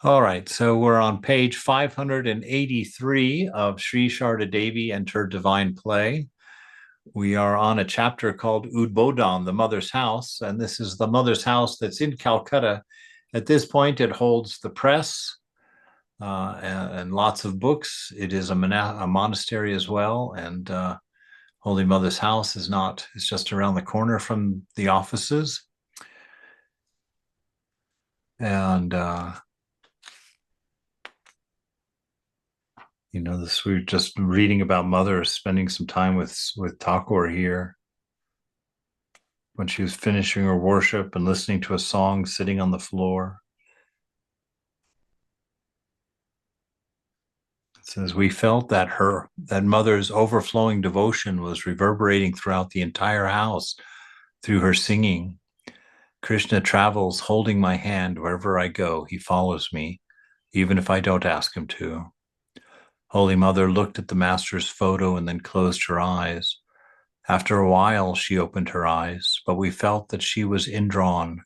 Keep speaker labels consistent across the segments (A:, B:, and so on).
A: All right, so we're on page 583 of Sri Sarada Devi and Her Divine Play. We are on a chapter called Udbodhan, the Mother's House, and this is the Mother's House that's in Calcutta. At this point, it holds the press and lots of books. It is a monastery as well, and Holy Mother's House is not, it's just around the corner from the offices. And this we are just reading about Mother spending some time with Thakur here when she was finishing her worship and listening to a song sitting on the floor. It says, we felt that Mother's overflowing devotion was reverberating throughout the entire house through her singing. Krishna travels holding my hand wherever I go. He follows me, even if I don't ask him to. Holy Mother looked at the master's photo and then closed her eyes. After a while, she opened her eyes, but we felt that she was indrawn.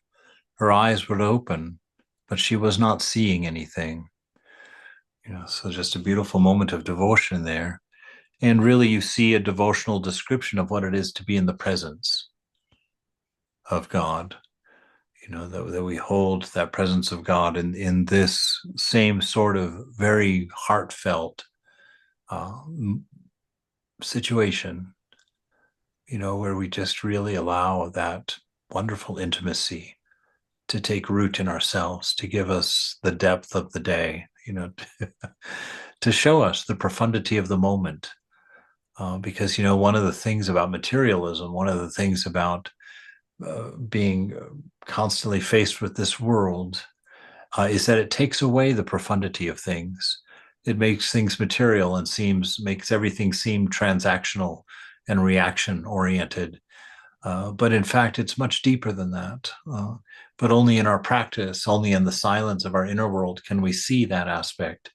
A: Her eyes were open, but she was not seeing anything. So just a beautiful moment of devotion there. And really, you see a devotional description of what it is to be in the presence of God. That we hold that presence of God in this same sort of very heartfelt uh, situation, where we just really allow that wonderful intimacy to take root in ourselves, to give us the depth of the day, to show us the profundity of the moment. Because, one of the things about materialism, one of the things about being constantly faced with this world is that it takes away the profundity of things. It makes things material and makes everything seem transactional and reaction oriented. But in fact, it's much deeper than that. But only in our practice, only in the silence of our inner world can we see that aspect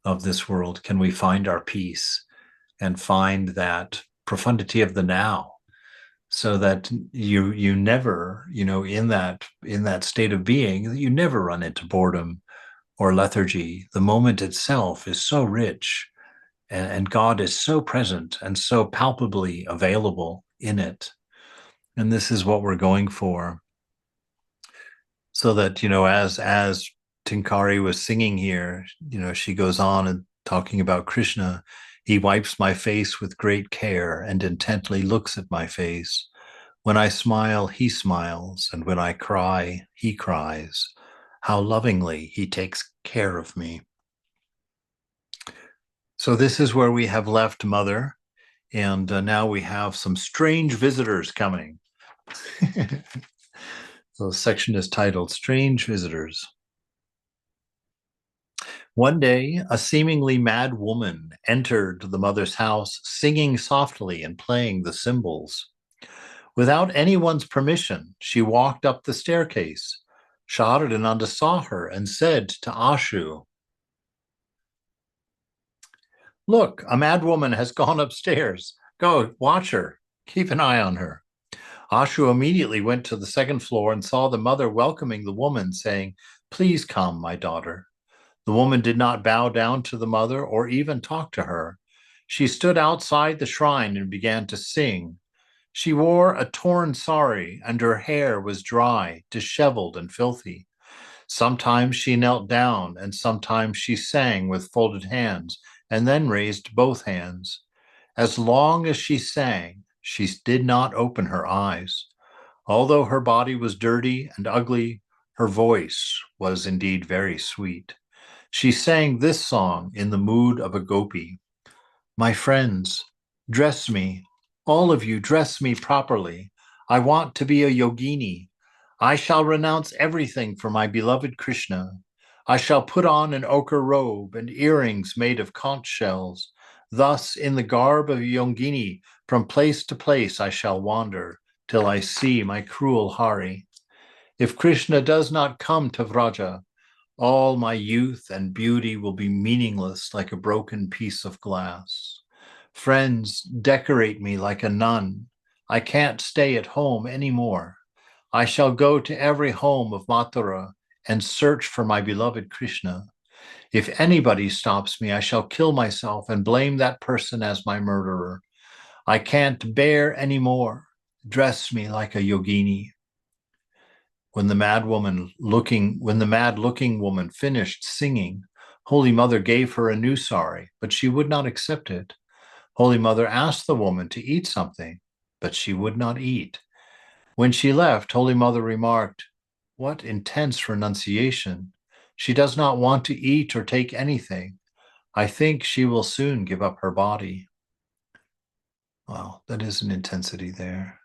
A: of this world. Can we find our peace and find that profundity of the now, so that you never, in that state of being, you never run into boredom or lethargy. The moment itself is so rich, and God is so present and so palpably available in it. And this is what we're going for. So that, as Tinkari was singing here, she goes on and talking about Krishna. He wipes my face with great care and intently looks at my face. When I smile, he smiles, and when I cry, he cries. How lovingly he takes care of me. So this is where we have left Mother, and now we have some strange visitors coming. So the section is titled Strange Visitors. One day, a seemingly mad woman entered the Mother's house, singing softly and playing the cymbals. Without anyone's permission, she walked up the staircase. Sharadananda saw her and said to Ashu, "Look, a mad woman has gone upstairs. Go, watch her. Keep an eye on her." Ashu immediately went to the second floor and saw the mother welcoming the woman, saying, "Please come, my daughter." The woman did not bow down to the mother or even talk to her. She stood outside the shrine and began to sing. She wore a torn sari, and her hair was dry, disheveled, and filthy. Sometimes she knelt down, and sometimes she sang with folded hands, and then raised both hands. As long as she sang, she did not open her eyes. Although her body was dirty and ugly, her voice was indeed very sweet. She sang this song in the mood of a gopi. "My friends, dress me. All of you, dress me properly. I want to be a yogini. I shall renounce everything for my beloved Krishna. I shall put on an ochre robe and earrings made of conch shells. Thus, in the garb of a yogini, from place to place I shall wander, till I see my cruel Hari. If Krishna does not come to Vraja, all my youth and beauty will be meaningless like a broken piece of glass. Friends, decorate me like a nun. I can't stay at home any more. I shall go to every home of Mathura, and search for my beloved Krishna. If anybody stops me, I shall kill myself and blame that person as my murderer. I can't bear any more. Dress me like a yogini. When the mad looking woman finished singing, Holy Mother gave her a new sari, but she would not accept it. Holy Mother asked the woman to eat something, but she would not eat. When she left, Holy Mother remarked, "What intense renunciation! She does not want to eat or take anything. I think she will soon give up her body." Wow, that is an intensity there.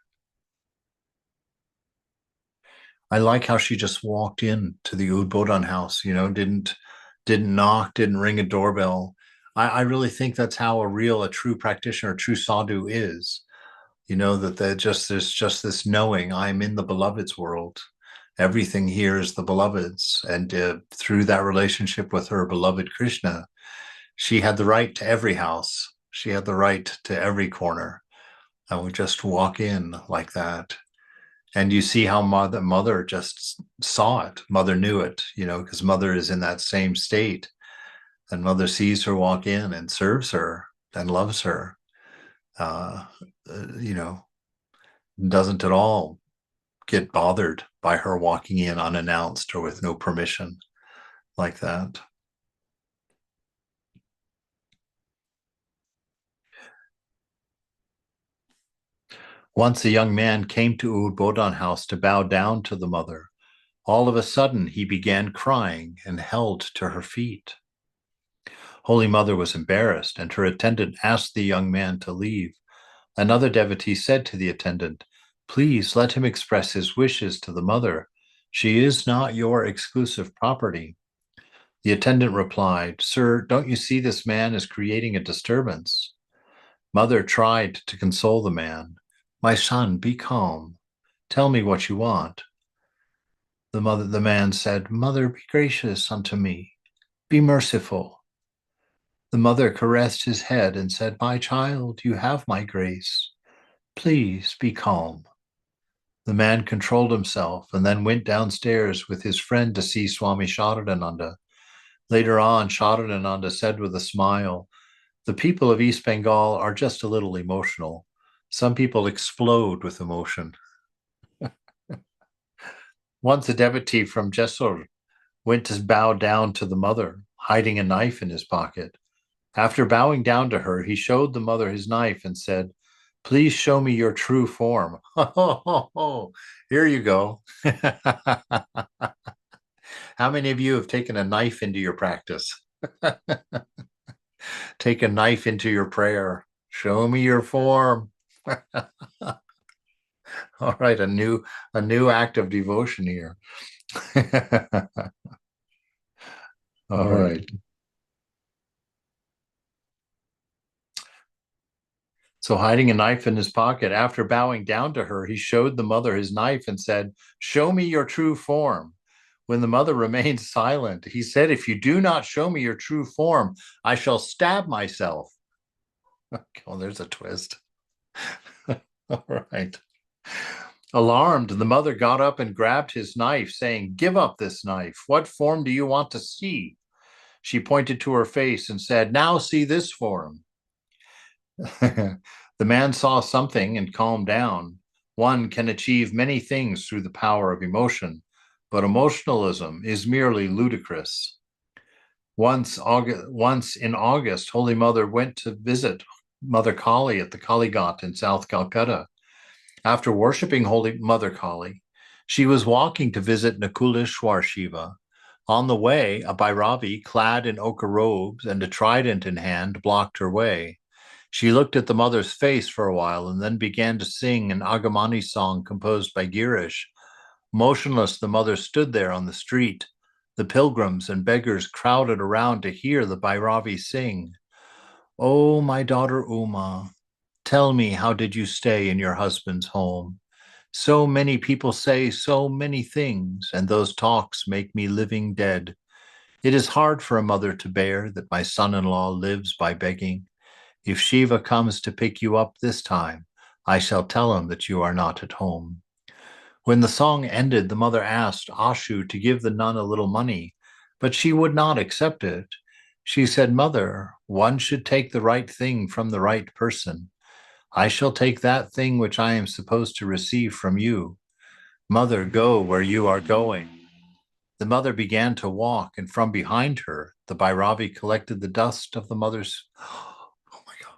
A: I like how she just walked in to the Udbodhan house, didn't knock, didn't ring a doorbell. I really think that's how a true practitioner, a true sadhu is. That there's just this knowing I'm in the beloved's world. Everything here is the beloved's, and through that relationship with her beloved Krishna, she had the right to every house. She had the right to every corner, and we just walk in like that. And you see how mother just saw it. Mother knew it, because mother is in that same state, and mother sees her walk in and serves her and loves her. Uh, you know, doesn't at all get bothered by her walking in unannounced or with no permission like that. Once a young man came to Udbodhan house to bow down to the mother. All of a sudden, he began crying and held to her feet. Holy Mother was embarrassed, and her attendant asked the young man to leave. Another devotee said to the attendant, "Please let him express his wishes to the mother. She is not your exclusive property." The attendant replied, "Sir, don't you see this man is creating a disturbance?" Mother tried to console the man. "My son, be calm. Tell me what you want." The man said, "Mother, be gracious unto me. Be merciful." The mother caressed his head and said, "My child, you have my grace. Please be calm." The man controlled himself and then went downstairs with his friend to see Swami Sharadananda. Later on, Sharadananda said with a smile, "The people of East Bengal are just a little emotional. Some people explode with emotion." Once a devotee from Jessore went to bow down to the mother, hiding a knife in his pocket. After bowing down to her, he showed the mother his knife and said, "Please show me your true form." Here you go. How many of you have taken a knife into your practice? Take a knife into your prayer. Show me your form. All right, a new act of devotion here. All right. So, hiding a knife in his pocket, after bowing down to her, he showed the mother his knife and said, "Show me your true form." When the mother remained silent, he said, "If you do not show me your true form, I shall stab myself." Oh, there's a twist. All right. Alarmed, the mother got up and grabbed his knife, saying, "Give up this knife. What form do you want to see?" She pointed to her face and said, "Now see this form." The man saw something and calmed down. One can achieve many things through the power of emotion, but emotionalism is merely ludicrous. Once in August, Holy Mother went to visit Mother Kali at the Kali Ghat in South Calcutta. After worshiping Holy Mother Kali, she was walking to visit Nakuleshwar Shiva. On the way, a Bhairavi clad in ochre robes and a trident in hand blocked her way. She looked at the mother's face for a while and then began to sing an Agamani song composed by Girish. Motionless, the mother stood there on the street. The pilgrims and beggars crowded around to hear the Bhairavi sing. "Oh, my daughter Uma, tell me, how did you stay in your husband's home? So many people say so many things, and those talks make me living dead. It is hard for a mother to bear that my son-in-law lives by begging. If Shiva comes to pick you up this time, I shall tell him that you are not at home." When the song ended, the mother asked Ashu to give the nun a little money, but she would not accept it. She said, Mother, one should take the right thing from the right person. I shall take that thing which I am supposed to receive from you. Mother, go where you are going. The mother began to walk, and from behind her, the Bhairavi collected the dust of the mother's. Oh my God.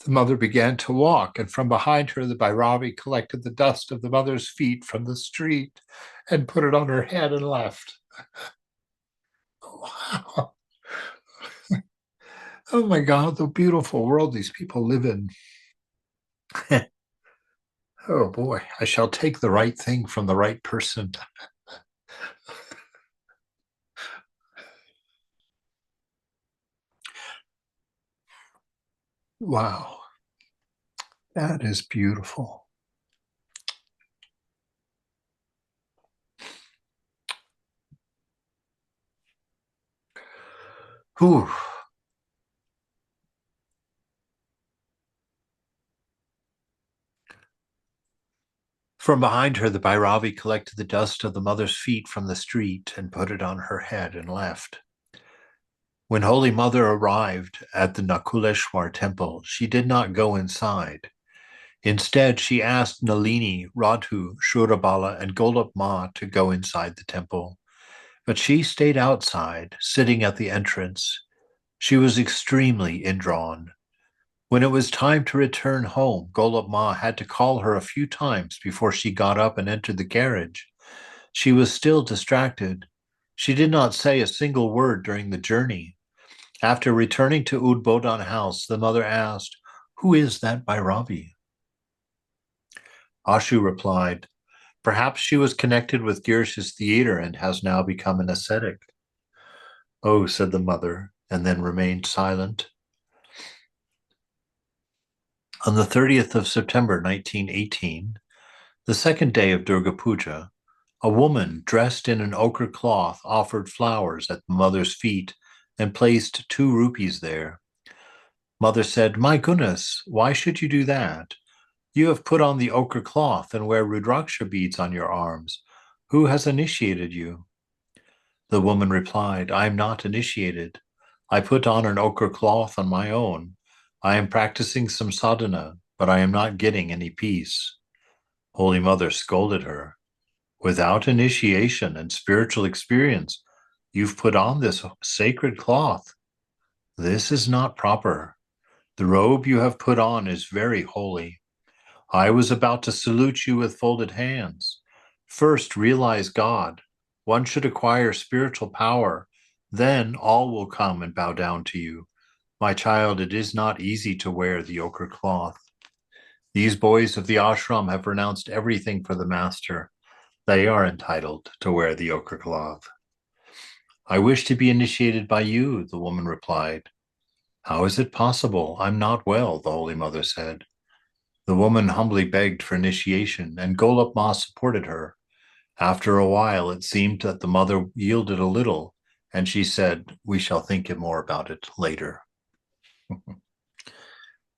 A: The mother began to walk, and from behind her, the Bhairavi collected the dust of the mother's feet from the street and put it on her head and left. Wow. Oh my God, the beautiful world these people live in. Oh boy, I shall take the right thing from the right person. Wow, that is beautiful. Whew. From behind her, the Bhairavi collected the dust of the mother's feet from the street and put it on her head and left. When Holy Mother arrived at the Nakuleshwar temple, she did not go inside. Instead, she asked Nalini, Radhu, Shurabala, and Golap Ma to go inside the temple. But she stayed outside, sitting at the entrance. She was extremely indrawn. When it was time to return home, Golap Ma had to call her a few times before she got up and entered the carriage. She was still distracted. She did not say a single word during the journey. After returning to Udbodhan house, the mother asked, Who is that Bhairavi? Ashu replied, Perhaps she was connected with Girish's theater and has now become an ascetic. Oh, said the mother, and then remained silent. On the 30th of September 1918, the second day of Durga Puja, a woman dressed in an ochre cloth offered flowers at the mother's feet and placed 2 rupees there. Mother said, My goodness, why should you do that? You have put on the ochre cloth and wear Rudraksha beads on your arms. Who has initiated you? The woman replied, I am not initiated. I put on an ochre cloth on my own. I am practicing some sadhana, but I am not getting any peace. Holy Mother scolded her. Without initiation and spiritual experience, you've put on this sacred cloth. This is not proper. The robe you have put on is very holy. I was about to salute you with folded hands. First, realize God. One should acquire spiritual power. Then all will come and bow down to you. My child, it is not easy to wear the ochre cloth. These boys of the ashram have renounced everything for the master. They are entitled to wear the ochre cloth. I wish to be initiated by you, the woman replied. How is it possible? I'm not well, the Holy Mother said. The woman humbly begged for initiation, and Golap Ma supported her. After a while, it seemed that the mother yielded a little, and she said, We shall think more about it later.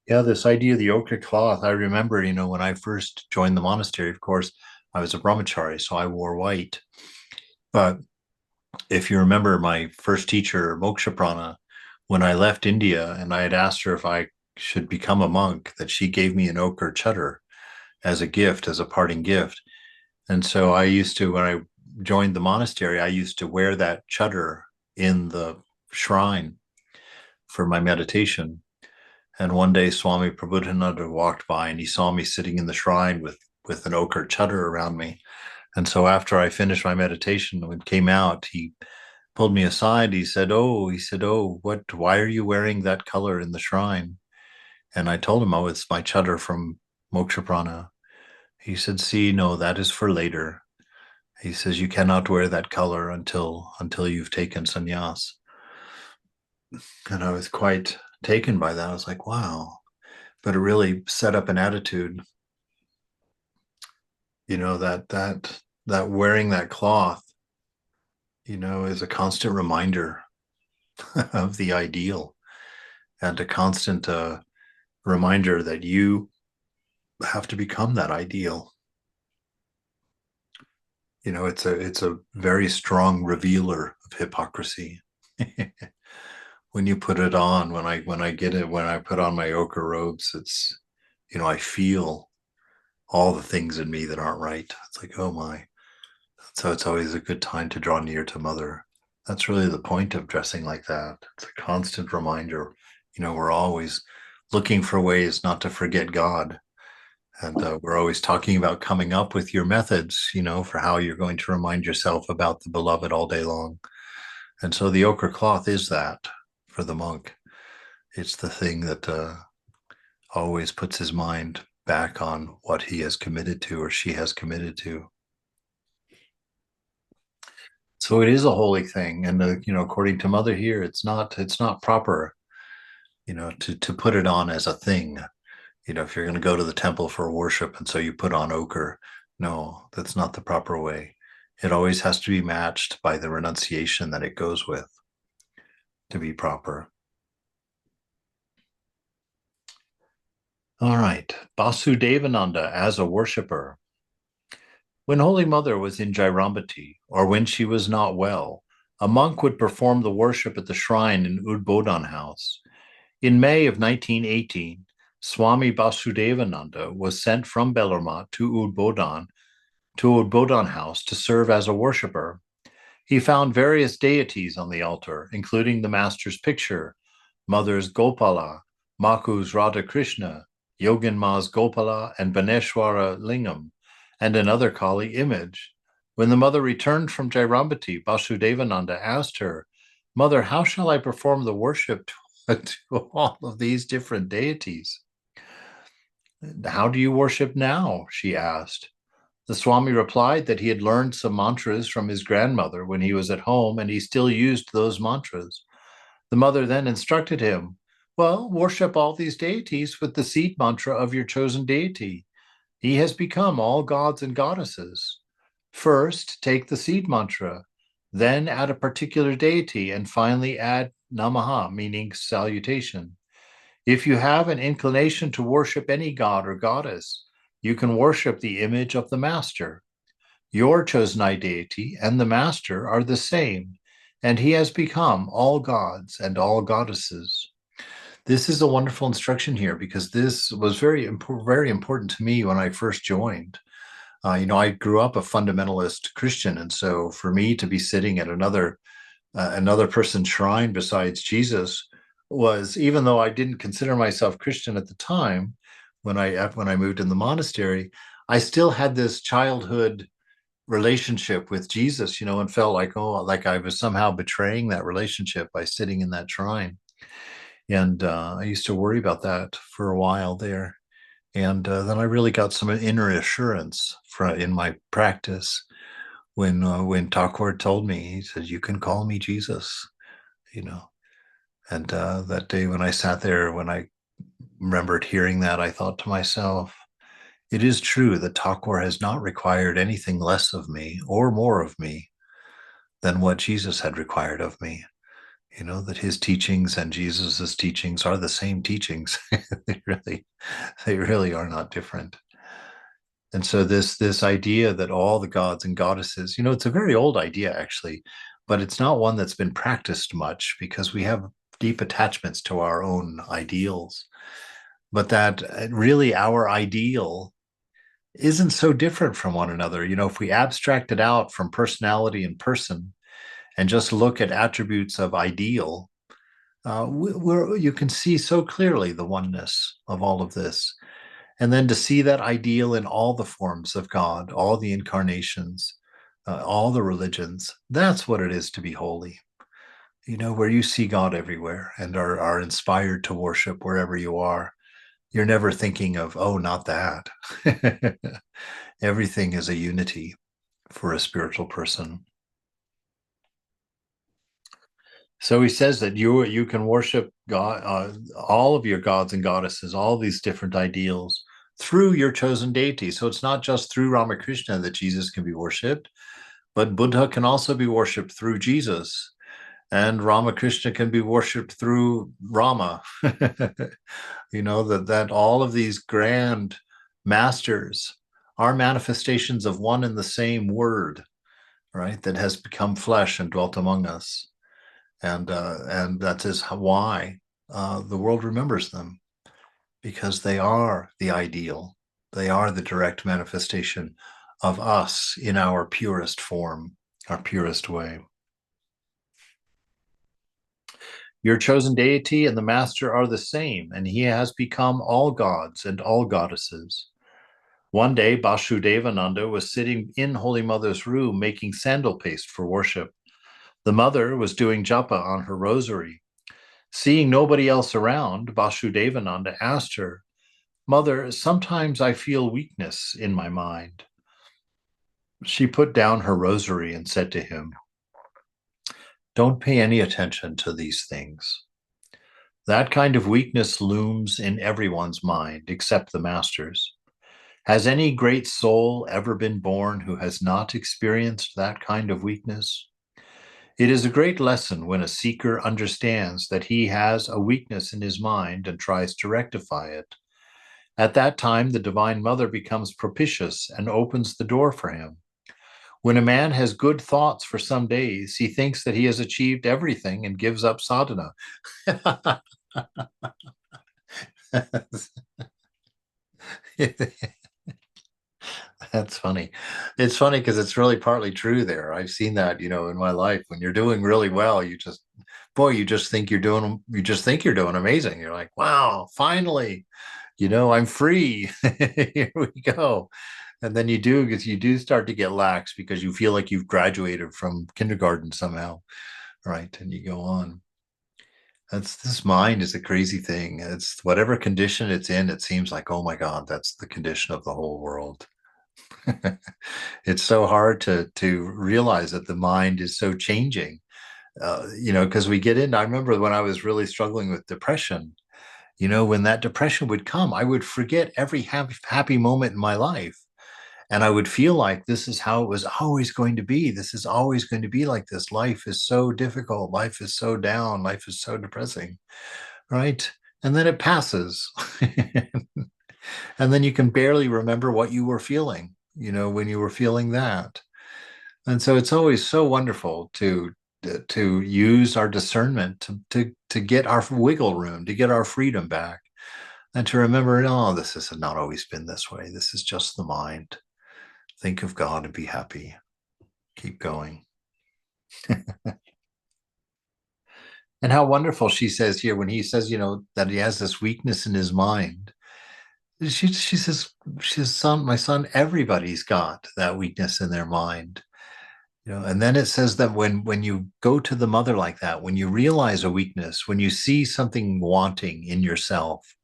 A: Yeah, this idea of the ochre cloth, I remember, when I first joined the monastery, of course, I was a brahmachari, so I wore white. But if you remember my first teacher, Mokshaprana, when I left India and I had asked her if I should become a monk, that she gave me an ochre chadar as a gift, as a parting gift. And so I used to, when I joined the monastery, I used to wear that chadar in the shrine for my meditation. And one day Swami Prabodhananda walked by and he saw me sitting in the shrine with an ochre chadar around me. And so after I finished my meditation and came out, he pulled me aside. He said, why are you wearing that color in the shrine? And I told him, it's my chadar from Mokshaprana. He said, see, no, that is for later. He says, you cannot wear that color until you've taken sannyas. And I was quite taken by that. I was like, wow. But it really set up an attitude, that wearing that cloth, is a constant reminder of the ideal and a constant reminder that you have to become that ideal. It's a very strong revealer of hypocrisy. When you put it on, when I put on my ochre robes, I feel all the things in me that aren't right. It's like, oh my. So it's always a good time to draw near to Mother. That's really the point of dressing like that. It's a constant reminder. We're always looking for ways not to forget God. And we're always talking about coming up with your methods, for how you're going to remind yourself about the beloved all day long. And so the ochre cloth is that for the monk. It's the thing that always puts his mind back on what he has committed to or she has committed to. So it is a holy thing, and according to Mother here, it's not proper, to put it on as a thing. If you're going to go to the temple for worship and so you put on ochre, no, that's not the proper way. It always has to be matched by the renunciation that it goes with to be proper. All right, Basudevananda as a worshipper. When Holy Mother was in Jairambati, or when she was not well, a monk would perform the worship at the shrine in Udbodhan House. In May of 1918, Swami Basudevananda was sent from Bellarmat to Udbodhan House to serve as a worshipper. He found various deities on the altar, including the Master's picture, Mother's Gopala, Maku's Radha Krishna, Yoginma's Gopala, and Baneshwara Lingam, and another Kali image. When the Mother returned from Jairambati, Basudevananda asked her, Mother, how shall I perform the worship to all of these different deities? How do you worship now? She asked. The Swami replied that he had learned some mantras from his grandmother when he was at home, and he still used those mantras. The Mother then instructed him, well, worship all these deities with the seed mantra of your chosen deity. He has become all gods and goddesses. First, take the seed mantra, then add a particular deity, and finally add namaha, meaning salutation. If you have an inclination to worship any god or goddess, you can worship the image of the Master. Your chosen deity and the Master are the same, and he has become all gods and all goddesses. This is a wonderful instruction here because this was very important to me when I first joined. I grew up a fundamentalist Christian, and so for me to be sitting at another person's shrine besides Jesus was, even though I didn't consider myself Christian at the time, when I moved in the monastery, I still had this childhood relationship with Jesus, and felt like I was somehow betraying that relationship by sitting in that shrine. And I used to worry about that for a while there. And then I really got some inner assurance in my practice when Thakur told me, he said, "You can call me Jesus," you know. And that day when I sat there, when I remembered hearing that, I thought to myself, it is true that Thakur has not required anything less of me or more of me than what Jesus had required of me. That his teachings and Jesus's teachings are the same teachings. they really are not different. And so this idea that all the gods and goddesses, it's a very old idea actually, but it's not one that's been practiced much because we have deep attachments to our own ideals. But that really our ideal isn't so different from one another. If we abstract it out from personality and person and just look at attributes of ideal, you can see so clearly the oneness of all of this. And then to see that ideal in all the forms of God, all the incarnations, all the religions, that's what it is to be holy. Where you see God everywhere and are inspired to worship wherever you are. You're never thinking of, oh, not that. Everything is a unity for a spiritual person. So he says that you can worship God, all of your gods and goddesses, all these different ideals through your chosen deity. So it's not just through Ramakrishna that Jesus can be worshipped, but Buddha can also be worshipped through Jesus. and Ramakrishna can be worshipped through Rama. That all of these grand masters are manifestations of one and the same word, right? That has become flesh and dwelt among us, and that is why the world remembers them, because they are the ideal. They are the direct manifestation of us in our purest form, our purest way. Your chosen deity and the master are the same, and he has become all gods and all goddesses. One day, Basudevananda was sitting in Holy Mother's room making sandal paste for worship. The mother was doing japa on her rosary. Seeing nobody else around, Basudevananda asked her, "Mother, sometimes I feel weakness in my mind." She put down her rosary and said to him, "Don't pay any attention to these things. That kind of weakness looms in everyone's mind except the master's. Has any great soul ever been born who has not experienced that kind of weakness? It is a great lesson when a seeker understands that he has a weakness in his mind and tries to rectify it. At that time, the Divine Mother becomes propitious and opens the door for him. When a man has good thoughts for some days, he thinks that he has achieved everything and gives up sadhana." That's funny. It's funny because it's really partly true there. I've seen that, in my life. When you're doing really well, you just think you just think you're doing amazing. You're like, wow, finally, I'm free. Here we go. And then because you do start to get lax because you feel like you've graduated from kindergarten somehow, right? And you go on. This mind is a crazy thing. It's whatever condition it's in, it seems like, oh my God, that's the condition of the whole world. It's so hard to realize that the mind is so changing. Because we get in. I remember when I was really struggling with depression. When that depression would come, I would forget every happy moment in my life. And I would feel like this is how it was always going to be. This is always going to be like this. Life is so difficult. Life is so down. Life is so depressing. Right. And then it passes. And then you can barely remember what you were feeling, when you were feeling that. And so it's always so wonderful to use our discernment to get our wiggle room, to get our freedom back, and to remember, oh, this has not always been this way. This is just the mind. Think of God and be happy. Keep going. And how wonderful she says here when he says, that he has this weakness in his mind. She says, son, my son, everybody's got that weakness in their mind. And then it says that when you go to the mother like that, when you realize a weakness, when you see something wanting in yourself,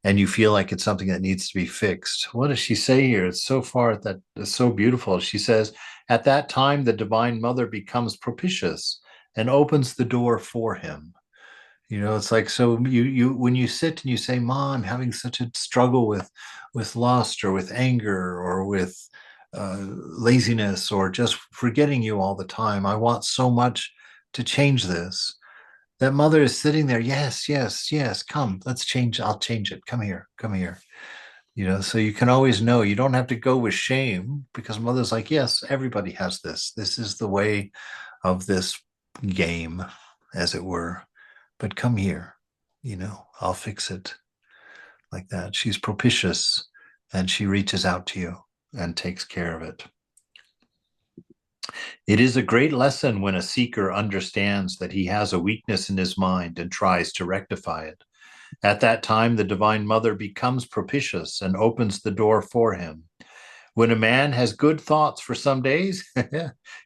A: and you feel like it's something that needs to be fixed, what does she say here? It's so far that it's so beautiful. She says, at that time, the Divine Mother becomes propitious and opens the door for him. It's like, so you when you sit and you say, "Mom, I'm having such a struggle with lust or with anger or with laziness or just forgetting you all the time. I want so much to change this." That mother is sitting there. Yes, yes, yes. Come, let's change. I'll change it. Come here. Come here. So you can always know. You don't have to go with shame because mother's like, yes, everybody has this. This is the way of this game, as it were. But come here. I'll fix it like that. She's propitious and she reaches out to you and takes care of it. It is a great lesson when a seeker understands that he has a weakness in his mind and tries to rectify it. At that time, the Divine Mother becomes propitious and opens the door for him. When a man has good thoughts for some days,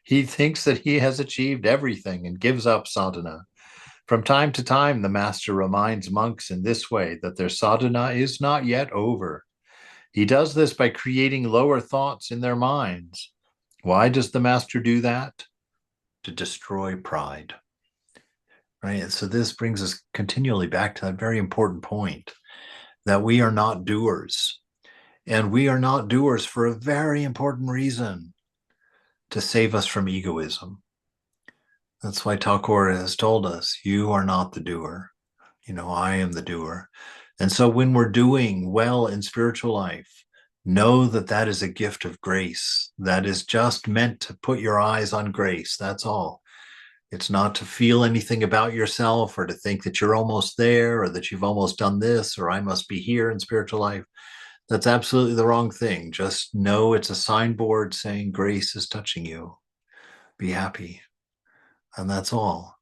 A: he thinks that he has achieved everything and gives up sadhana. From time to time, the master reminds monks in this way that their sadhana is not yet over. He does this by creating lower thoughts in their minds. Why does the master do that? To destroy pride. Right? And so this brings us continually back to that very important point that we are not doers. And we are not doers for a very important reason: to save us from egoism. That's why Thakur has told us, you are not the doer. I am the doer. And so when we're doing well in spiritual life, know that that is a gift of grace. That is just meant to put your eyes on grace. That's all. It's not to feel anything about yourself or to think that you're almost there or that you've almost done this or I must be here in spiritual life. That's absolutely the wrong thing. Just know it's a signboard saying grace is touching you. Be happy. And that's all,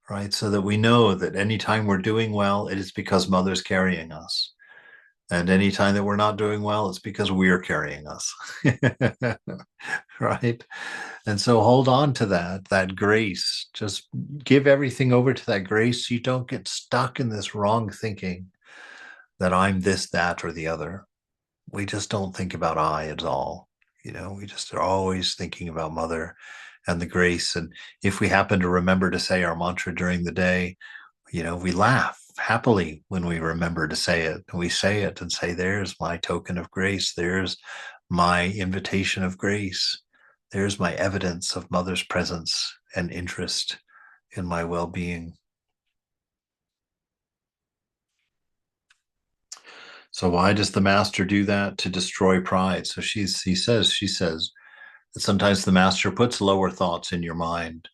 A: right? So that we know that anytime we're doing well, it is because Mother's carrying us. And anytime that we're not doing well, it's because we're carrying us. Right? And so hold on to that grace. Just give everything over to that grace so you don't get stuck in this wrong thinking that I'm this, that, or the other. We just don't think about I at all. We just are always thinking about Mother and the grace. And if we happen to remember to say our mantra during the day, we laugh happily when we remember to say it. And we say it and say, there's my token of grace. There's my invitation of grace. There's my evidence of Mother's presence and interest in my well-being. So why does the master do that? To destroy pride. So she says that sometimes the master puts lower thoughts in your mind.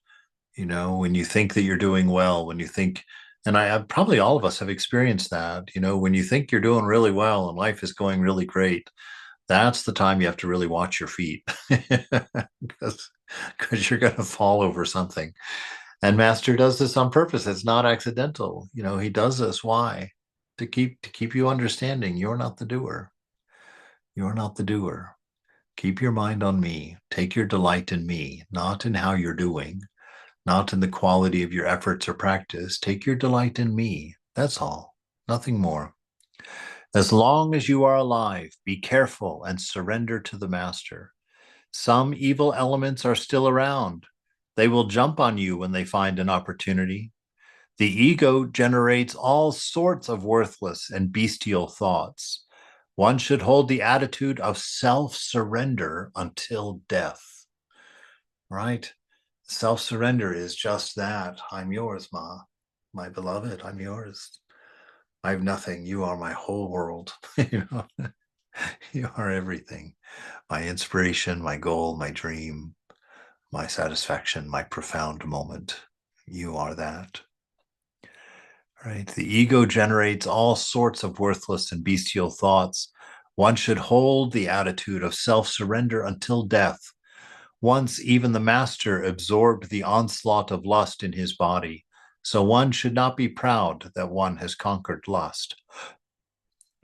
A: When you think that you're doing well, when you think, and probably all of us have experienced that, when you think you're doing really well and life is going really great, that's the time you have to really watch your feet because you're going to fall over something. And Master does this on purpose. It's not accidental. He does this. Why? To keep you understanding you're not the doer. You're not the doer. Keep your mind on me. Take your delight in me, not in how you're doing, not in the quality of your efforts or practice. Take your delight in me. That's all. Nothing more. As long as you are alive, be careful and surrender to the master. Some evil elements are still around. They will jump on you when they find an opportunity. The ego generates all sorts of worthless and bestial thoughts. One should hold the attitude of self-surrender until death, right? Self-surrender is just that. I'm yours, Ma. My beloved, I'm yours. I have nothing. You are my whole world. You are everything. My inspiration, my goal, my dream, my satisfaction, my profound moment. You are that. Right? The ego generates all sorts of worthless and bestial thoughts. One should hold the attitude of self-surrender until death. Once even the master absorbed the onslaught of lust in his body, so one should not be proud that one has conquered lust.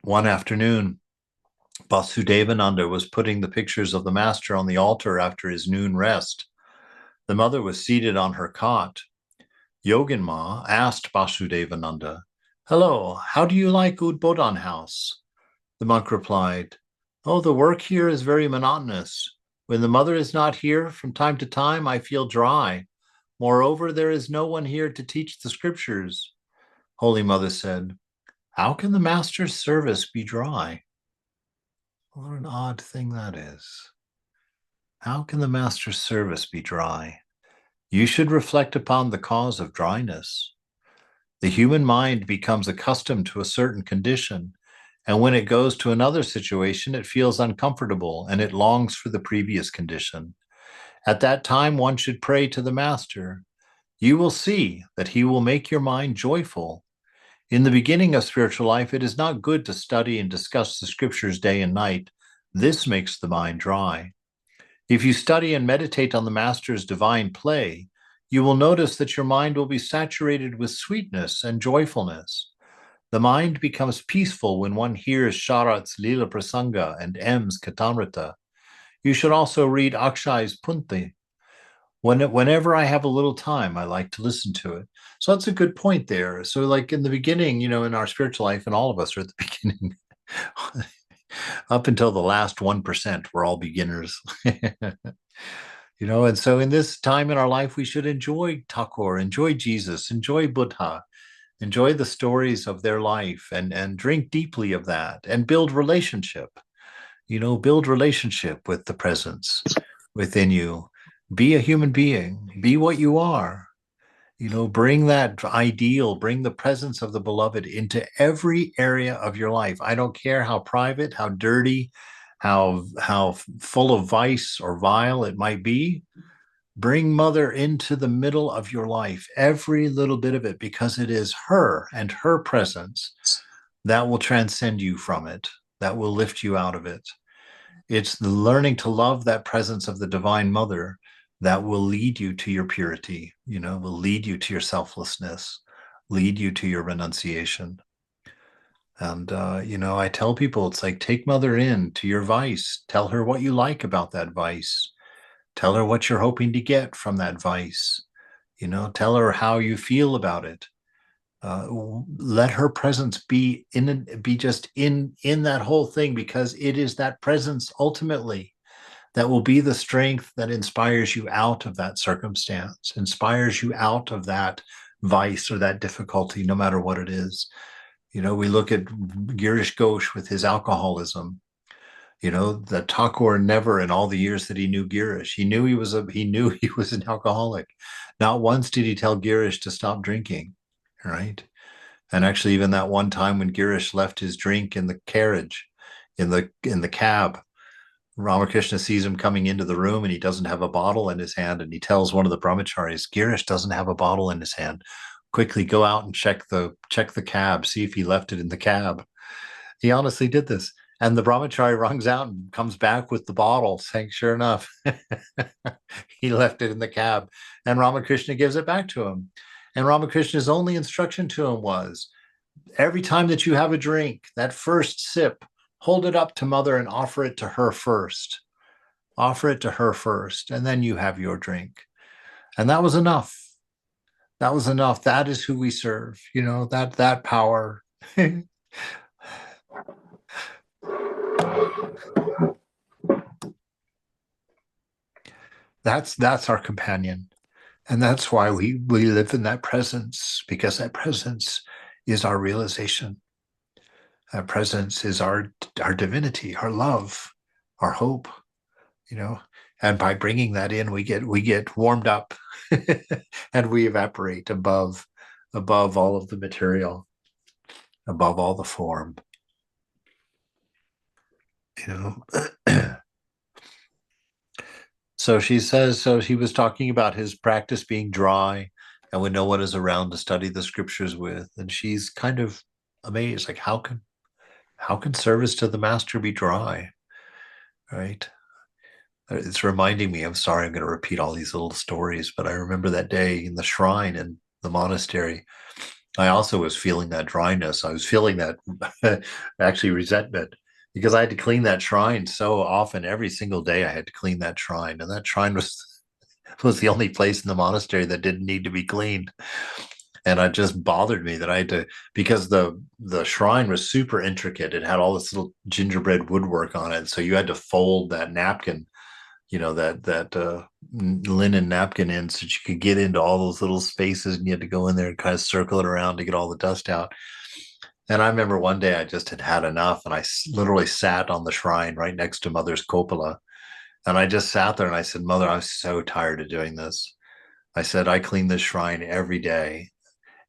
A: One afternoon, Vasudevananda was putting the pictures of the master on the altar after his noon rest. The mother was seated on her cot. Yoginma asked Vasudevananda, "Hello, how do you like Udbodhan House?" The monk replied, "Oh, the work here is very monotonous. When the mother is not here, from time to time, I feel dry. Moreover, there is no one here to teach the scriptures." Holy Mother said, "How can the master's service be dry?" What an odd thing that is. How can the master's service be dry? You should reflect upon the cause of dryness. The human mind becomes accustomed to a certain condition, and when it goes to another situation, it feels uncomfortable and it longs for the previous condition. At that time, one should pray to the master. You will see that he will make your mind joyful. In the beginning of spiritual life, it is not good to study and discuss the scriptures day and night. This makes the mind dry. If you study and meditate on the master's divine play, you will notice that your mind will be saturated with sweetness and joyfulness. The mind becomes peaceful when one hears Sharat's Lila Prasanga and M's Katamrita. You should also read Akshai's Punti. Whenever I have a little time, I like to listen to it. So that's a good point there. So like in the beginning, in our spiritual life, and all of us are at the beginning, up until the last 1%, we're all beginners. And so in this time in our life, we should enjoy Thakur, enjoy Jesus, enjoy Buddha, enjoy the stories of their life and drink deeply of that and build relationship, build relationship with the presence within you. Be a human being, be what you are, Bring that ideal, bring the presence of the beloved into every area of your life. I don't care how private, how dirty, how full of vice or vile it might be. Bring mother into the middle of your life, every little bit of it, because it is her and her presence that will transcend you from it, that will lift you out of it. It's the learning to love that presence of the Divine Mother that will lead you to your purity, will lead you to your selflessness, lead you to your renunciation. And, I tell people, it's like, take mother in to your vice. Tell her what you like about that vice. Tell her what you're hoping to get from that vice. Tell her how you feel about it. Let her presence be just in that whole thing, because it is that presence ultimately that will be the strength that inspires you out of that circumstance, inspires you out of that vice or that difficulty, no matter what it is. We look at Girish Ghosh with his alcoholism. That Thakur never, in all the years that he knew Girish, he knew he was an alcoholic. Not once did he tell Girish to stop drinking, right? And actually, even that one time when Girish left his drink in the carriage, in the cab, Ramakrishna sees him coming into the room and he doesn't have a bottle in his hand, and he tells one of the brahmacharis, Girish doesn't have a bottle in his hand. Quickly go out and check the cab, see if he left it in the cab. He honestly did this. And the brahmachari runs out and comes back with the bottle, saying, sure enough, he left it in the cab. And Ramakrishna gives it back to him. And Ramakrishna's only instruction to him was, every time that you have a drink, that first sip, hold it up to mother and offer it to her first. Offer it to her first, and then you have your drink. And that was enough. That was enough. That is who we serve, that power. That's our companion. And that's why we live in that presence, because that presence is our realization. That presence is our divinity, our love, our hope, And by bringing that in, we get warmed up and we evaporate above all of the material, above all the form. So she says, so he was talking about his practice being dry and when no one is around to study the scriptures with. And she's kind of amazed, like, how can service to the master be dry? Right? It's reminding me, I'm sorry, I'm going to repeat all these little stories, but I remember that day in the shrine in the monastery. I also was feeling that dryness. I was feeling that actually resentment, because I had to clean that shrine so often. Every single day I had to clean that shrine. And that shrine was the only place in the monastery that didn't need to be cleaned. And it just bothered me that I had to, because the shrine was super intricate. It had all this little gingerbread woodwork on it. So you had to fold that napkin, that linen napkin in, so that you could get into all those little spaces, and you had to go in there and kind of circle it around to get all the dust out. And I remember one day I just had enough, and I literally sat on the shrine right next to Mother's cupola. And I just sat there and I said, Mother, I'm so tired of doing this. I said, I clean this shrine every day.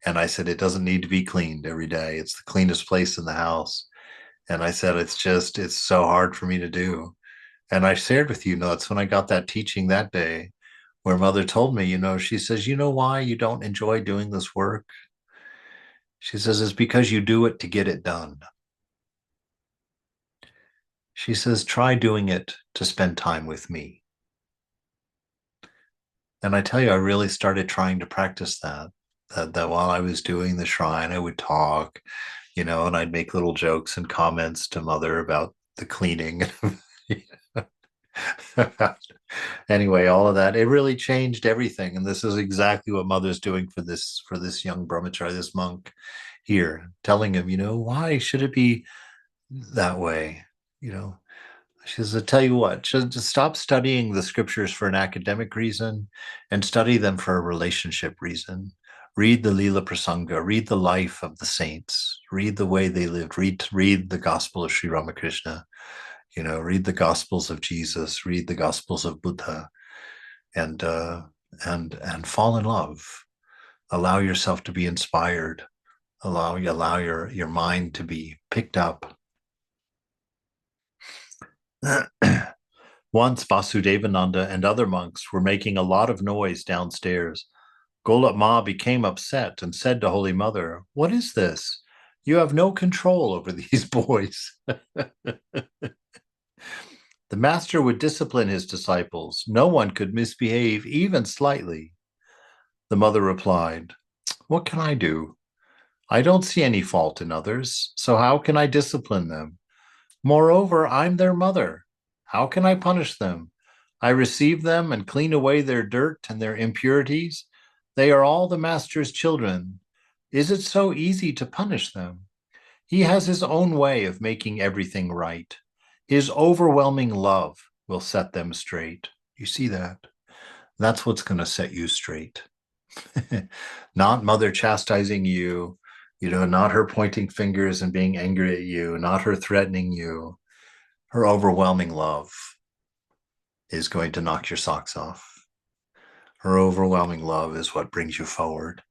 A: And I said, it doesn't need to be cleaned every day. It's the cleanest place in the house. And I said, it's so hard for me to do. And I shared with you, that's when I got that teaching that day where Mother told me, she says, you know why you don't enjoy doing this work? She says, it's because you do it to get it done. She says, try doing it to spend time with me. And I tell you, I really started trying to practice that while I was doing the shrine, I would talk, and I'd make little jokes and comments to Mother about the cleaning. Anyway, all of that, it really changed everything. And this is exactly what Mother's doing for this young brahmachari, this monk here, telling him, why should it be that way? She says, I tell you what, just stop studying the scriptures for an academic reason and study them for a relationship reason. Read the Leela Prasanga, read the life of the saints, read the way they lived, read the gospel of Sri Ramakrishna, read the gospels of Jesus, read the gospels of Buddha, and fall in love. Allow yourself to be inspired. Allow your mind to be picked up. Once Vasudevananda and other monks were making a lot of noise downstairs. Golap Ma became upset and said to Holy Mother, "What is this? You have no control over these boys." The master would discipline his disciples. No one could misbehave even slightly. The mother replied, "What can I do? I don't see any fault in others, so how can I discipline them? Moreover, I'm their mother. How can I punish them? I receive them and clean away their dirt and their impurities. They are all the master's children. Is it so easy to punish them? He has his own way of making everything right. His overwhelming love will set them straight." You see that? That's what's going to set you straight. Not mother chastising you, not her pointing fingers and being angry at you, not her threatening you. Her overwhelming love is going to knock your socks off. Her overwhelming love is what brings you forward.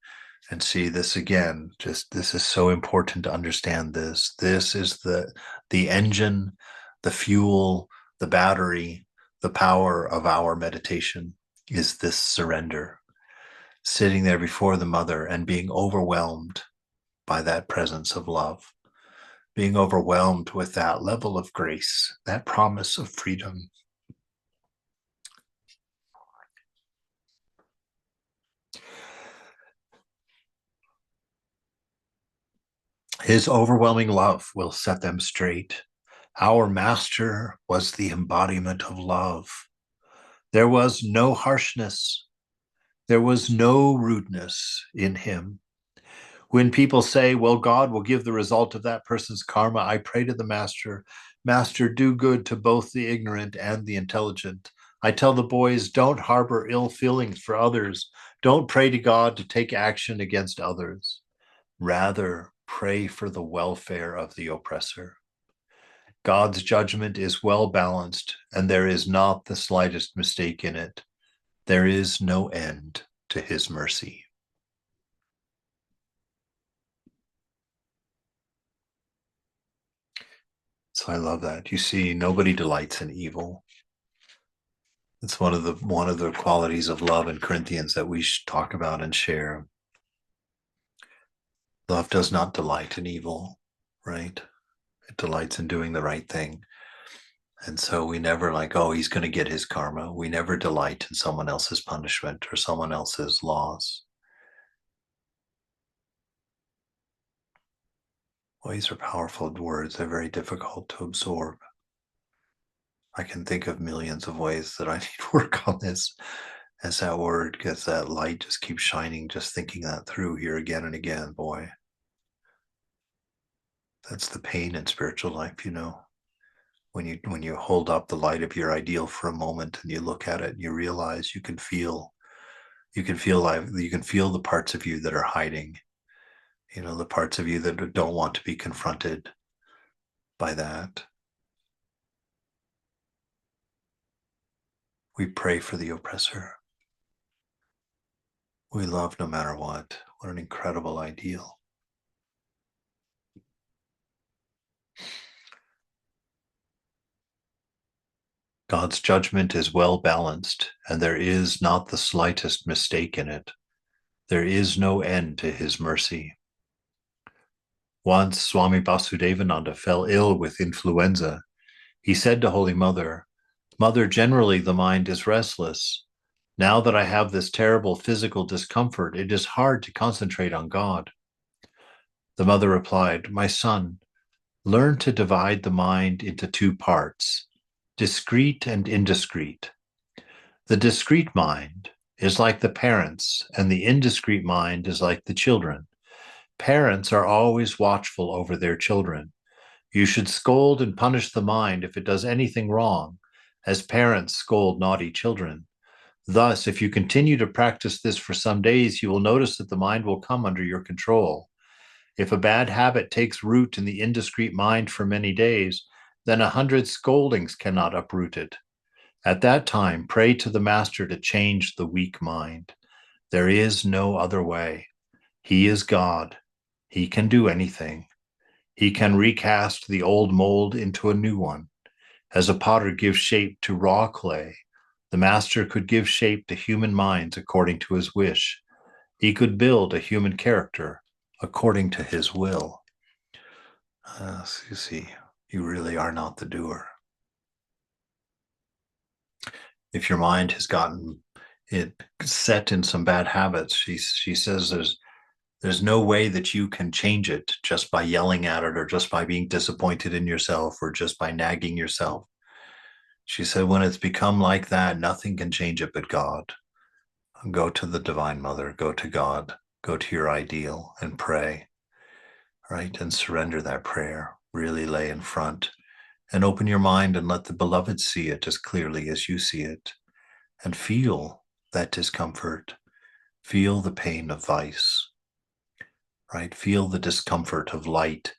A: And see this again, this is so important to understand this. This is the engine, the fuel, the battery, the power of our meditation is this surrender. Sitting there before the mother and being overwhelmed by that presence of love, being overwhelmed with that level of grace, that promise of freedom. His overwhelming love will set them straight. Our master was the embodiment of love. There was no harshness. There was no rudeness in him. When people say, well, God will give the result of that person's karma, I pray to the master, "Master, do good to both the ignorant and the intelligent." I tell the boys, don't harbor ill feelings for others. Don't pray to God to take action against others. Rather, pray for the welfare of the oppressor. God's judgment is well balanced, and there is not the slightest mistake in it. There is no end to his mercy. So I love that. You see, nobody delights in evil. It's one of the qualities of love in Corinthians that we should talk about and share. Love does not delight in evil, right? It delights in doing the right thing. And so we never like, oh, he's going to get his karma. We never delight in someone else's punishment or someone else's loss. Well, these are powerful words. They're very difficult to absorb. I can think of millions of ways that I need to work on this as that word gets that light just keeps shining, just thinking that through here again and again. Boy, that's the pain in spiritual life, when you hold up the light of your ideal for a moment and you look at it and you realize you can feel the parts of you that are hiding, the parts of you that don't want to be confronted by that. We pray for the oppressor. We love no matter what. What an incredible ideal. God's judgment is well balanced, and there is not the slightest mistake in it. There is no end to his mercy. Once Swami Vasudevananda fell ill with influenza. He said to Holy Mother, "Mother, generally the mind is restless. Now that I have this terrible physical discomfort, it is hard to concentrate on God." The mother replied, "My son, learn to divide the mind into two parts, discrete and indiscrete. The discrete mind is like the parents, and the indiscrete mind is like the children. Parents are always watchful over their children. You should scold and punish the mind if it does anything wrong, as parents scold naughty children. Thus, if you continue to practice this for some days, you will notice that the mind will come under your control. If a bad habit takes root in the indiscreet mind for many days, then 100 scoldings cannot uproot it. At that time, pray to the master to change the weak mind. There is no other way. He is God. He can do anything. He can recast the old mold into a new one. As a potter gives shape to raw clay, the master could give shape to human minds according to his wish. He could build a human character according to his will. So you see, you really are not the doer. If your mind has gotten it set in some bad habits, she says there's no way that you can change it just by yelling at it or just by being disappointed in yourself or just by nagging yourself. She said, when it's become like that, nothing can change it but God. Go to the Divine Mother, go to God, go to your ideal and pray, right? And surrender that prayer. Really lay in front and open your mind and let the beloved see it as clearly as you see it and feel that discomfort. Feel the pain of vice, right? Feel the discomfort of light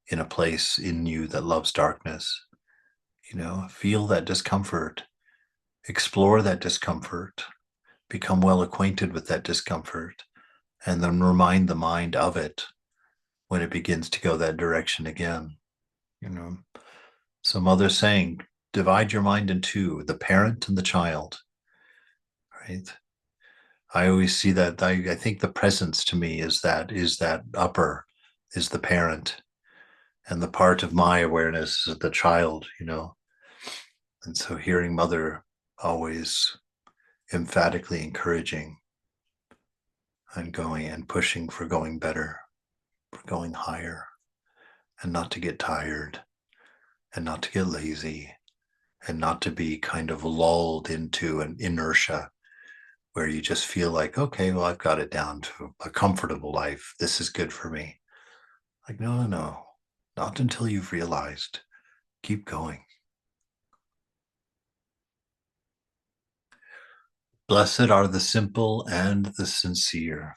A: in a place in you that loves darkness. Feel that discomfort, explore that discomfort, become well acquainted with that discomfort, and then remind the mind of it when it begins to go that direction again. Some other saying, divide your mind in two, the parent and the child, right? I always see that. I think the presence to me is that upper is the parent, and the part of my awareness is the child, And so hearing Mother always emphatically encouraging and going and pushing for going better, for going higher, and not to get tired, and not to get lazy, and not to be kind of lulled into an inertia where you just feel like, okay, well, I've got it down to a comfortable life. This is good for me. Like, no, not until you've realized. Keep going. Blessed are the simple and the sincere.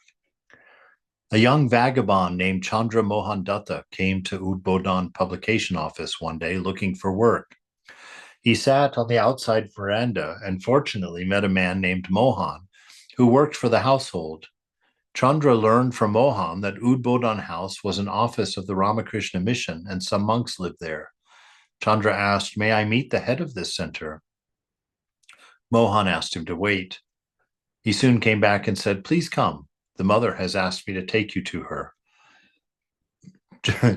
A: A young vagabond named Chandra Mohan Datta came to Udbodhan publication office one day looking for work. He sat on the outside veranda and fortunately met a man named Mohan who worked for the household. Chandra learned from Mohan that Udbodhan House was an office of the Ramakrishna Mission and some monks lived there. Chandra asked, "May I meet the head of this center?" Mohan asked him to wait. He soon came back and said, "Please come. The mother has asked me to take you to her."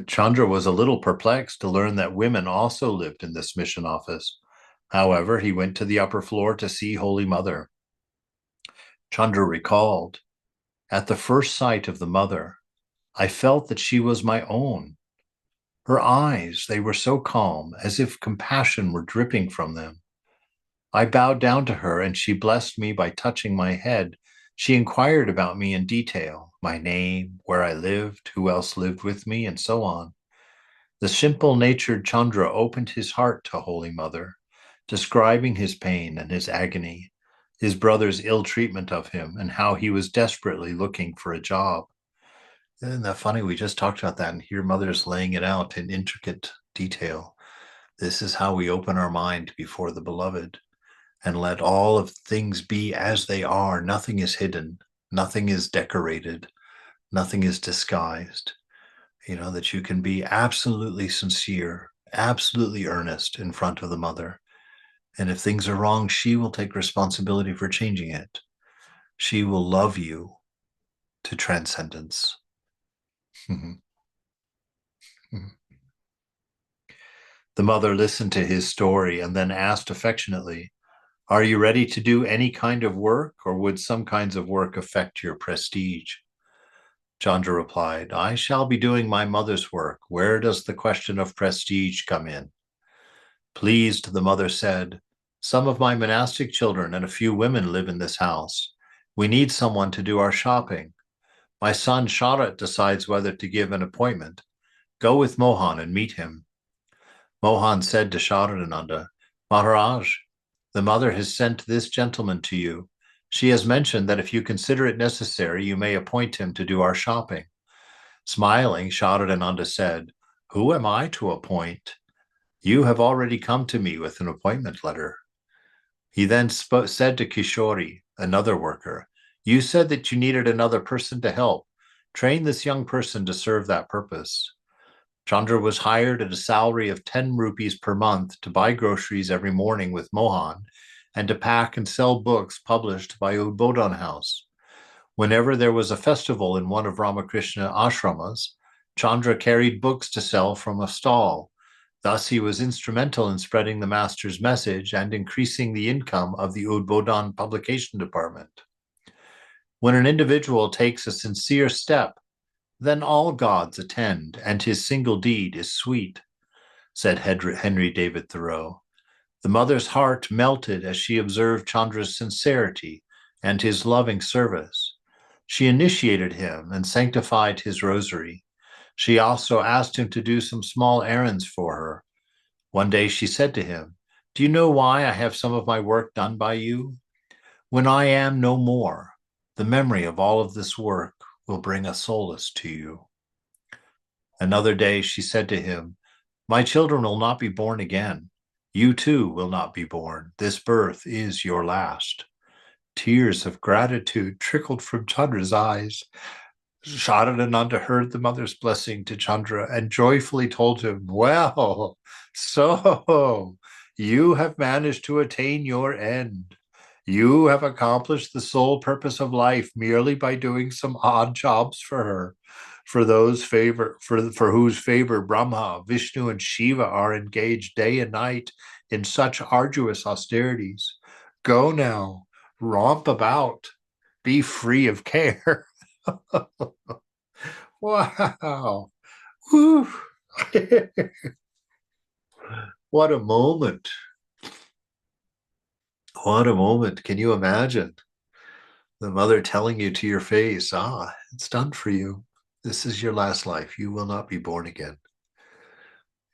A: Chandra was a little perplexed to learn that women also lived in this mission office. However, he went to the upper floor to see Holy Mother. Chandra recalled, "At the first sight of the mother, I felt that she was my own. Her eyes, they were so calm, as if compassion were dripping from them. I bowed down to her and she blessed me by touching my head. She inquired about me in detail, my name, where I lived, who else lived with me, and so on. The simple-natured Chandra opened his heart to Holy Mother, describing his pain and his agony, his brother's ill treatment of him, and how he was desperately looking for a job. Isn't that funny? We just talked about that, and here Mother's laying it out in intricate detail. This is how we open our mind before the beloved and let all of things be as they are. Nothing is hidden. Nothing is decorated. Nothing is disguised. That you can be absolutely sincere, absolutely earnest in front of the mother. And if things are wrong, she will take responsibility for changing it. She will love you to transcendence. The mother listened to his story and then asked affectionately, "Are you ready to do any kind of work, or would some kinds of work affect your prestige?" Chandra replied, "I shall be doing my mother's work. Where does the question of prestige come in?" Pleased, the mother said, "Some of my monastic children and a few women live in this house. We need someone to do our shopping. My son Sharat decides whether to give an appointment. Go with Mohan and meet him." Mohan said to Sharadananda, "Maharaj, the mother has sent this gentleman to you. She has mentioned that if you consider it necessary, you may appoint him to do our shopping." Smiling, Sharadananda said, "Who am I to appoint? You have already come to me with an appointment letter." He then said to Kishori, another worker, "You said that you needed another person to help. Train this young person to serve that purpose. Chandra was hired at a salary of 10 rupees per month to buy groceries every morning with Mohan and to pack and sell books published by Udbodhan House. Whenever there was a festival in one of Ramakrishna ashramas, Chandra carried books to sell from a stall. Thus, he was instrumental in spreading the master's message and increasing the income of the Udbodhan publication department. When an individual takes a sincere step, then all gods attend, and his single deed is sweet, said Henry David Thoreau. The mother's heart melted as she observed Chandra's sincerity and his loving service. She initiated him and sanctified his rosary. She also asked him to do some small errands for her. One day she said to him, "Do you know why I have some of my work done by you? When I am no more, the memory of all of this work will bring a solace to you." Another day she said to him, "My children will not be born again. You too will not be born. This birth is your last." Tears of gratitude trickled from Chandra's eyes. Sharadananda heard the mother's blessing to Chandra and joyfully told him, "Well, so you have managed to attain your end. You have accomplished the sole purpose of life merely by doing some odd jobs for her. For whose favor Brahma, Vishnu, and Shiva are engaged day and night in such arduous austerities. Go now, romp about, be free of care." Wow. Whew. What a moment. What a moment. Can you imagine the mother telling you to your face, it's done for you. This is your last life. You will not be born again.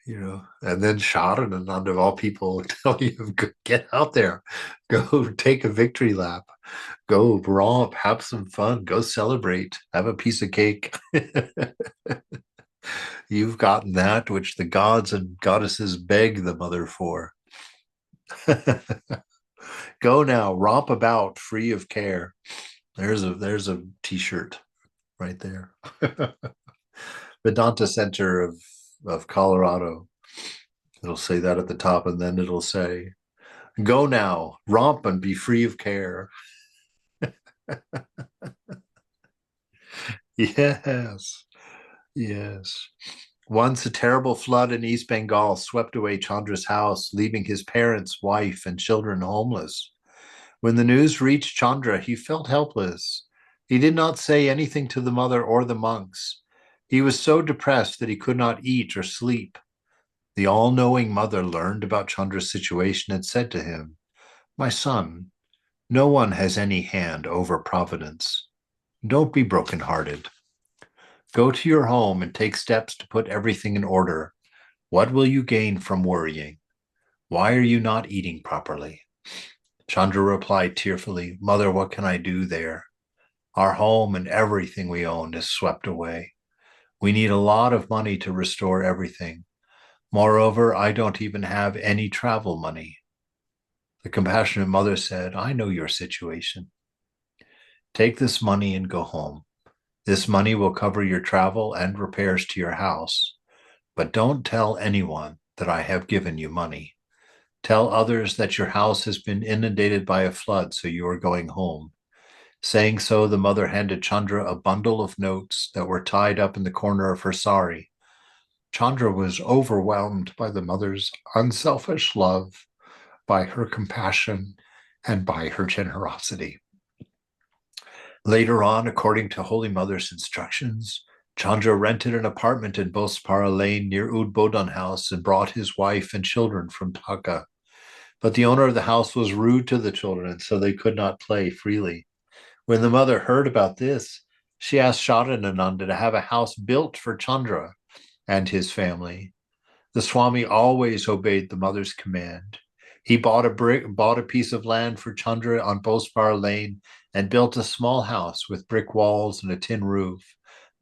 A: And then Sharanand of all people tell you, get out there, go take a victory lap, go romp, have some fun, go celebrate, have a piece of cake. You've gotten that which the gods and goddesses beg the mother for. Go now, romp about, free of care. There's a t-shirt right there. Vedanta Center of Colorado. It'll say that at the top, and then it'll say, "Go now, romp and be free of care." Yes, yes. Once a terrible flood in East Bengal swept away Chandra's house, leaving his parents, wife, and children homeless. When the news reached Chandra, he felt helpless. He did not say anything to the mother or the monks. He was so depressed that he could not eat or sleep. The all-knowing mother learned about Chandra's situation and said to him, "My son, no one has any hand over providence. Don't be broken-hearted. Go to your home and take steps to put everything in order. What will you gain from worrying? Why are you not eating properly?" Chandra replied tearfully, "Mother, what can I do there? Our home and everything we owned is swept away. We need a lot of money to restore everything. Moreover, I don't even have any travel money." The compassionate mother said, "I know your situation. Take this money and go home. This money will cover your travel and repairs to your house. But don't tell anyone that I have given you money. Tell others that your house has been inundated by a flood, so you are going home." Saying so, the mother handed Chandra a bundle of notes that were tied up in the corner of her sari. Chandra was overwhelmed by the mother's unselfish love, by her compassion, and by her generosity. Later on, according to Holy Mother's instructions, Chandra rented an apartment in Bospara Lane near Udbodhan House and brought his wife and children from Dhaka. But the owner of the house was rude to the children, so they could not play freely. When the mother heard about this, she asked Sharananda to have a house built for Chandra and his family. The Swami always obeyed the mother's command. He bought a piece of land for Chandra on Bospar Lane and built a small house with brick walls and a tin roof.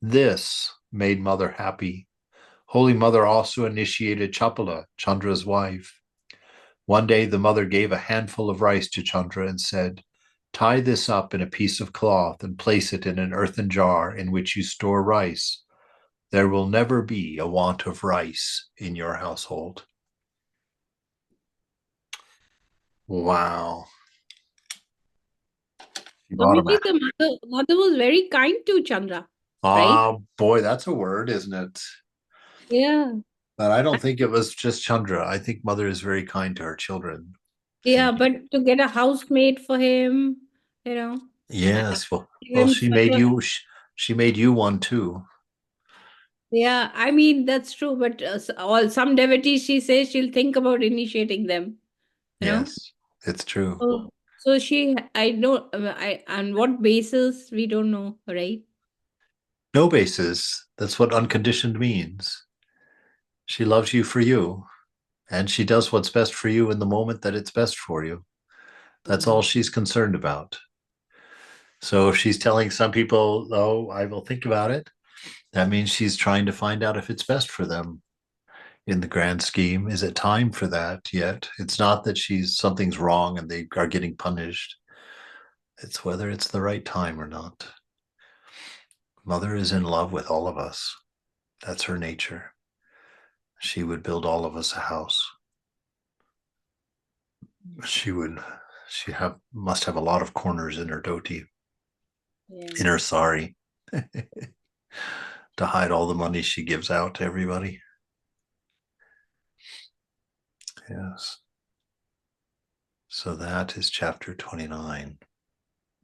A: This made mother happy. Holy Mother also initiated Chapala, Chandra's wife. One day the mother gave a handful of rice to Chandra and said, Tie this up in a piece of cloth and place it in an earthen jar in which you store rice. There will never be a want of rice in your household. Wow. She bought him a.
B: Obviously, the mother was very kind to Chandra, right?
A: Oh, boy, that's a word, isn't it?
B: Yeah.
A: But I don't think it was just Chandra. I think mother is very kind to her children.
B: Yeah,
A: She,
B: but to get a housemate for him, you know,
A: yes. Well,
B: give
A: well,
B: him
A: she
B: such
A: made
B: a,
A: you. She made you one too.
B: yeah, I mean, that's true, but all some devotees, she says she'll think about initiating them, you know.
A: Yes, it's true.
B: So she, I don't, on what basis, we don't know, right?
A: No basis. That's what unconditioned means. She loves you for you, and she does what's best for you in the moment that it's best for you. That's all
B: Mm.
A: she's concerned about. So if she's telling some people, oh, I will think about it, that means she's trying to find out if it's best for them in the grand scheme. Is it time for that yet? It's not that something's wrong and they are getting punished. It's whether it's the right time or not. Mother is in love with all of us. That's her nature. She would build all of us a house. She would, she have must have a lot of corners in her dhoti,
B: Yeah.
A: in her sari, to hide all the money she gives out to everybody. Yes. So that is chapter 29.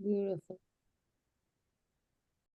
B: Beautiful.